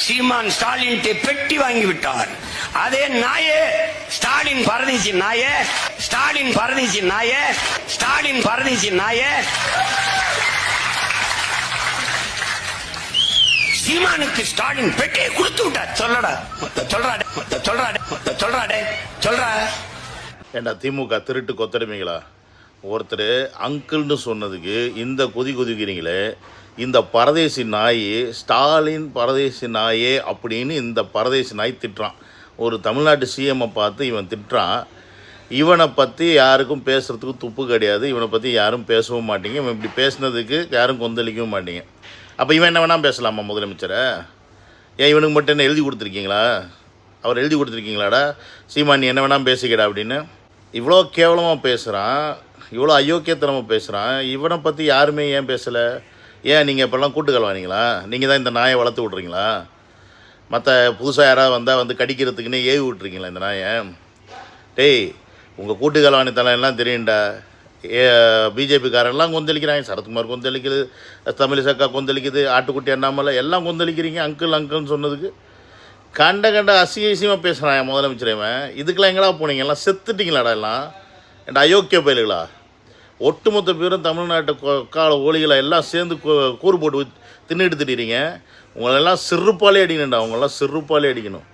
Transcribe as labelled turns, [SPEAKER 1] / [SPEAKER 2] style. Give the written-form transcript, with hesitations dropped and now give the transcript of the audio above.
[SPEAKER 1] சீமான் ஸ்டாலின் பெட்டி வாங்கி விட்டார். அதே நாயே ஸ்டாலின் பரதேசி நாயே, ஸ்டாலின் பரதேசி நாயே, ஸ்டாலின் பரதேசி நாயே சீமானுக்கு ஸ்டாலின் பெட்டியை கொடுத்து விட்டார். சொல்லடா சொல்றாடே சொல்றாடே சொல்றாடே சொல்றா.
[SPEAKER 2] ஏண்டா திமுக திருட்டு கொத்தடிமைகளா? ஒருத்தர் அங்கிள்னு சொன்னதுக்கு இந்த குதிக்கிறீங்களே, இந்த பரதேசி நாய் ஸ்டாலின் பரதேசி நாயே அப்படின்னு இந்த பரதேசி நாய் திட்டுறான். ஒரு தமிழ்நாட்டு சிஎம்மை பார்த்து இவன் திட்டுறான். இவனை பற்றி யாருக்கும் பேசுகிறதுக்கு துப்பு கிடையாது. இவனை பற்றி யாரும் பேசவும் மாட்டீங்க. இவன் இப்படி பேசுனதுக்கு யாரும் கொந்தளிக்கவும் மாட்டீங்க. அப்போ இவன் என்ன வேணால் பேசலாமா முதலமைச்சரை? ஏன் இவனுக்கு மட்டும் என்ன எழுதி கொடுத்துருக்கீங்களா? அவர் எழுதி கொடுத்துருக்கீங்களாடா சீமான் நீ என்ன வேணால் பேசிக்கடா அப்படின்னு? இவ்வளோ கேவலமாக பேசுகிறான், இவ்வளோ அயோக்கியத்தனமாக பேசுகிறான். இவனை பற்றி யாருமே ஏன் பேசலை? ஏன் நீங்கள் இப்போல்லாம் கூட்டுக்கல் வாங்கிங்களா? நீங்கள் தான் இந்த நாயை வளர்த்து விட்றீங்களா? மற்ற புதுசாக யாராவது வந்தால் வந்து கடிக்கிறதுக்குன்னே ஏவி விட்றீங்களா இந்த நாயை? டேய் உங்கள் கூட்டுக்கல் தலை எல்லாம் தெரியும்டா. பிஜேபிக்காரெல்லாம் கொந்தளிக்கிறாங்க. சரத்குமார் கொந்தளிக்குது, தமிழிசக்கா கொந்தளிக்குது, ஆட்டுக்குட்டி அண்ணாமலை எல்லாம் கொந்தளிக்கிறீங்க அங்கிள்னு சொன்னதுக்கு. கண்ட அசியமாக பேசுகிறான் முதலமைச்சரவன். இதுக்கெல்லாம் எங்கடா போனீங்க? எல்லாம் செத்துட்டிங்களாடா எல்லாம்? என் அயோக்கிய பயல்களா? ஒட்டுமொத்த பேரும் தமிழ்நாட்டு கால ஒலிகளை எல்லாம் சேர்ந்து கூறு போட்டு தின்னுட்டு திடீறீங்க. உங்களெல்லாம் சிறுப்பாலே அடிக்கணும்டா. அவங்களெல்லாம் சிறுப்பாலே அடிக்கணும்.